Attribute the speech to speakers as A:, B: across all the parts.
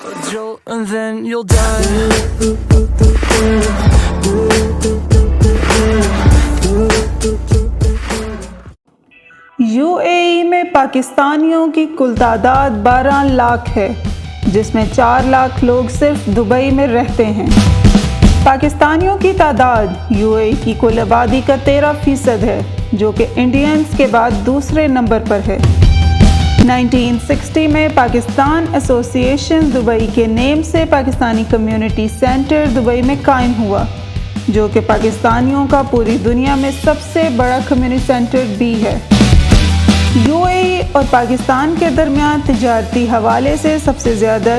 A: jolt and then you'll die.
B: UAE میں پاکستانیوں کی کل تعداد 12 لاکھ ہے، جس میں 4 لاکھ لوگ صرف دبئی میں رہتے ہیں۔ پاکستانیوں کی تعداد UAE کی کل آبادی کا 13% ہے، جو کہ انڈینز کے بعد دوسرے نمبر پر ہے۔ 1960 میں پاکستان ایسوسی ایشن دبئی کے نیم سے پاکستانی کمیونٹی سینٹر دبئی میں قائم ہوا، جو کہ پاکستانیوں کا پوری دنیا میں سب سے بڑا کمیونٹی سینٹر بھی ہے۔ UAE اور پاکستان کے درمیان تجارتی حوالے سے سب سے زیادہ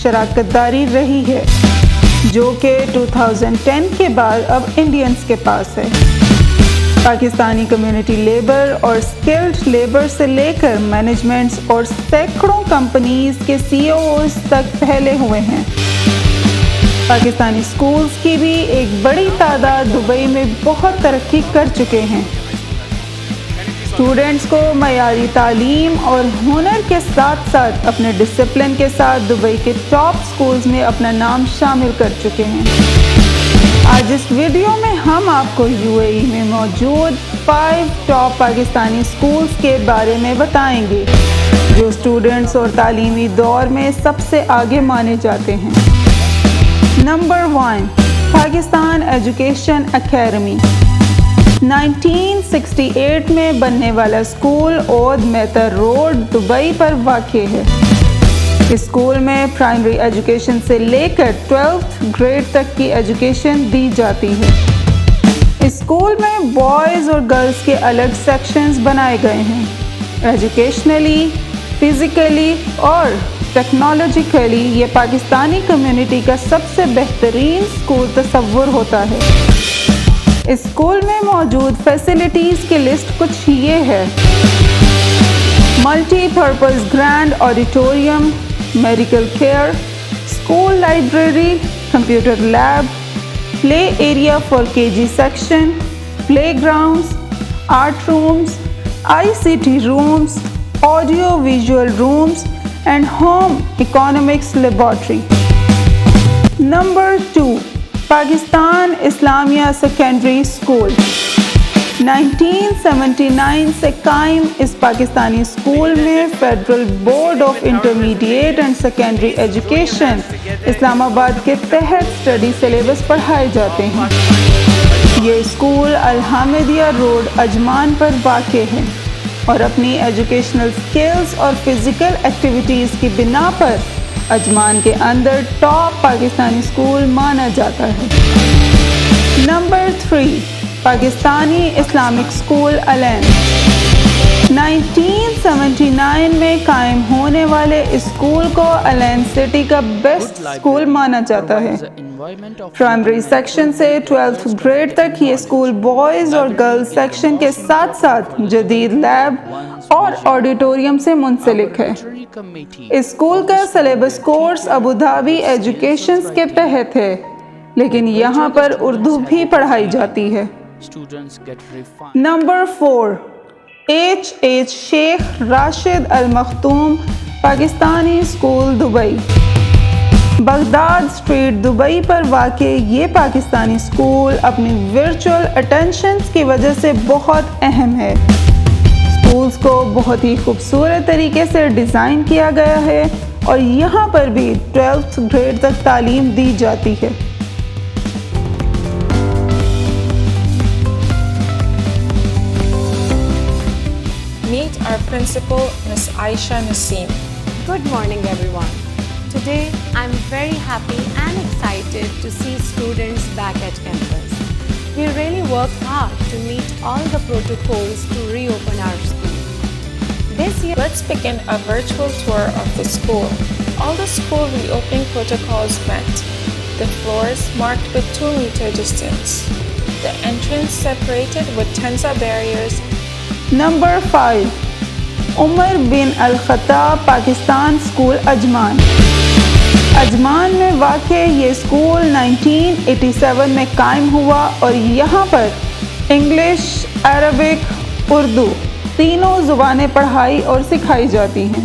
B: شراکت داری رہی ہے، جو کہ 2010 کے بعد اب انڈینز کے پاس ہے۔ پاکستانی کمیونٹی لیبر اور سکلڈ لیبر سے لے کر مینجمنٹس اور سینکڑوں کمپنیز کے CEOs تک پھیلے ہوئے ہیں۔ پاکستانی سکولز کی بھی ایک بڑی تعداد دبئی میں بہت ترقی کر چکے ہیں۔ اسٹوڈنٹس کو معیاری تعلیم اور ہنر کے ساتھ ساتھ اپنے ڈسپلن کے ساتھ دبئی کے ٹاپ سکولز میں اپنا نام شامل کر چکے ہیں۔ آج اس ویڈیو میں ہم آپ کو UAE میں موجود 5 ٹاپ پاکستانی سکولز کے بارے میں بتائیں گے، جو اسٹوڈنٹس اور تعلیمی دور میں سب سے آگے مانے جاتے ہیں۔ Number 1، Pakistan education academy. 1968 میں بننے والا اسکول اود مہتر روڈ دبئی پر واقع ہے۔ اس اسکول میں پرائمری ایجوکیشن سے لے کر 12th گریڈ تک کی ایجوکیشن دی جاتی ہے۔ اس اسکول میں بوائز اور گرلز کے الگ سیکشنز بنائے گئے ہیں۔ ایجوکیشنلی، فزیکلی اور ٹیکنالوجیکلی یہ پاکستانی کمیونٹی کا سب سے بہترین اسکول تصور ہوتا ہے۔ اس اسکول میں موجود فیسلٹیز کی لسٹ کچھ یہ ہے: multi purpose grand auditorium, medical care, school library, computer lab, play area for KG section, play grounds, art rooms, ICT rooms, audio visual rooms and home economics laboratory. Number 2، Pakistan Islamia secondary school. 1979 سے قائم اس Pakistani school میں federal board of intermediate and secondary education Islamabad کے تحت study syllabus پڑھائے جاتے ہیں۔ یہ اسکول الحامدیہ روڈ عجمان پر واقع ہے اور اپنی ایجوکیشنل سکلز اور فزیکل ایکٹیویٹیز کی بنا پر عجمان کے اندر ٹاپ پاکستانی اسکول مانا جاتا ہے۔ Number 3، Pakistani Islamic school Al Ain. 1979 میں قائم ہونے والے اس اسکول کو الین سٹی کا بیسٹ اسکول مانا جاتا ہے۔ پرائمری سیکشن سے 12th گریڈ تک یہ اسکول بوائز اور گرلز سیکشن کے ساتھ ساتھ جدید لیب اور آڈیٹوریم سے منسلک ہے۔ اس اسکول کا سلیبس کورس ابوظہبی ایجوکیشنز کے تحت ہے، لیکن یہاں پر اردو بھی پڑھائی جاتی ہے۔ Number 4، H Sheikh Rashid Al Maktoum Pakistani school Dubai. Baghdad street Dubai پر واقع یہ پاکستانی اسکول اپنی ورچوئل اٹینشنز کی وجہ سے بہت اہم ہے۔ اسکولز کو بہت ہی خوبصورت طریقے سے ڈیزائن کیا گیا ہے اور یہاں پر بھی 12th گریڈ تک تعلیم دی جاتی ہے۔
C: Meet our principal, Ms. Aisha Naseem.
D: Good morning, everyone. Today, I'm very happy and excited to see students back at campus. We really worked hard to meet all the protocols to reopen our school. This year,
C: Let's begin a virtual tour of the school. All the school reopening protocols met. The floors marked with 2-meter distance. The entrance separated with Tenza barriers.
B: Number 5، Umar bin Al Khattab Pakistan school عجمان۔ عجمان میں واقع یہ school 1987 میں قائم ہوا اور یہاں پر English, Arabic, Urdu تینوں زبانیں پڑھائی اور سکھائی جاتی ہیں۔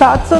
B: 700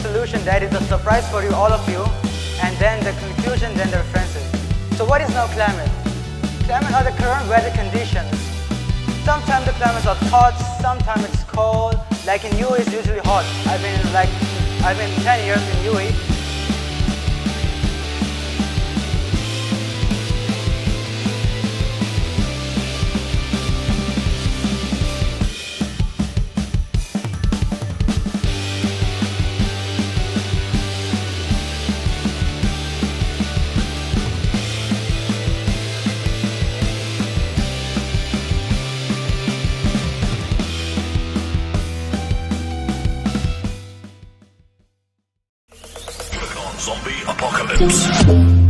E: Solution that is a surprise for you, all of you, and then the conclusion, then the references. So what is now climate? Climate are the current weather conditions. Sometimes the climates are hot, sometimes it's cold. Like in UAE, it's usually hot. I've been 10 years in UAE.
F: Zombie apocalypse.